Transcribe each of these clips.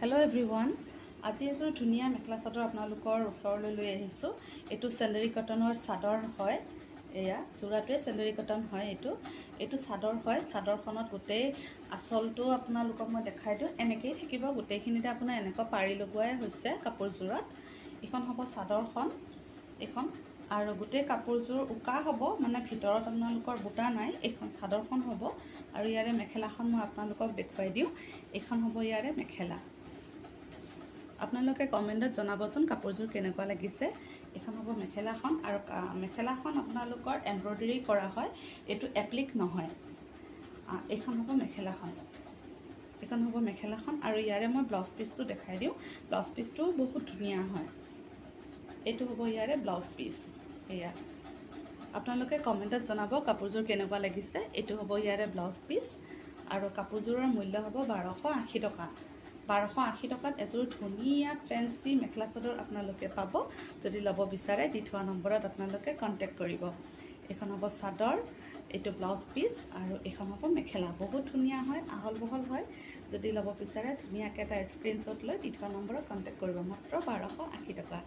Hello' everyone, আজি এযোৰ ধুনীয়া মেখেলা চাদৰ আপোনালোকৰ ওচৰলৈ লৈ আহিছোঁ। এইটো চেণ্ডেৰী কটনৰ চাদৰ হয়। এয়া যোৰাটোৱে চেণ্ডেৰী কটন হয়। এইটো চাদৰ হয়। চাদৰখনত গোটেই আঁচলটো আপোনালোকক মই দেখাই দিওঁ। এনেকৈয়ে থাকিব গোটেইখিনিতে আপোনাৰ এনেকুৱা পাৰি লগোৱাই হৈছে কাপোৰযোৰত। এইখন হ'ব চাদৰখন, এইখন আৰু গোটেই কাপোৰযোৰ উকা হ'ব, মানে ভিতৰত আপোনালোকৰ বুটা নাই। এইখন চাদৰখন হ'ব আৰু ইয়াৰে মেখেলাখন মই আপোনালোকক দেখুৱাই দিওঁ। এইখন হ'ব ইয়াৰে মেখেলা। আপোনালোকে কমেণ্টত জনাবচোন কাপোৰযোৰ কেনেকুৱা লাগিছে। এইখন হ'ব মেখেলাখন আৰু মেখেলাখন আপোনালোকৰ এমব্ৰইডাৰী কৰা হয়, এইটো এপ্লিক নহয়। এইখন হ'ব মেখেলাখন, এইখন হ'ব মেখেলাখন আৰু ইয়াৰে মই ব্লাউজ পিচটো দেখাই দিওঁ। ব্লাউজ পিচটোও বহুত ধুনীয়া হয়। এইটো হ'ব ইয়াৰে ব্লাউজ পিচ। এয়া আপোনালোকে কমেণ্টত জনাব কাপোৰযোৰ কেনেকুৱা লাগিছে। এইটো হ'ব ইয়াৰে ব্লাউজ পিচ আৰু কাপোৰযোৰৰ মূল্য হ'ব 1280 টকা। 1280 টকাত এযোৰ ধুনীয়া ফেঞ্চি মেখেলা চাদৰ আপোনালোকে পাব। যদি ল'ব বিচাৰে দি থোৱা নম্বৰত আপোনালোকে কণ্টেক্ট কৰিব। এইখন হ'ব চাদৰ, এইটো ব্লাউজ পিচ আৰু এইখন হ'ব মেখেলা। বহুত ধুনীয়া হয়, আহল বহল হয়। যদি ল'ব বিচাৰে ধুনীয়াকৈ এটা স্ক্ৰীনশ্বট লৈ দি থোৱা নম্বৰত কণ্টেক্ট কৰিব। মাত্ৰ 1280 টকা।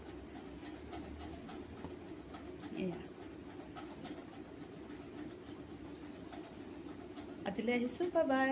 এয়া আজিলৈ আহিছোঁ, বাই বাই।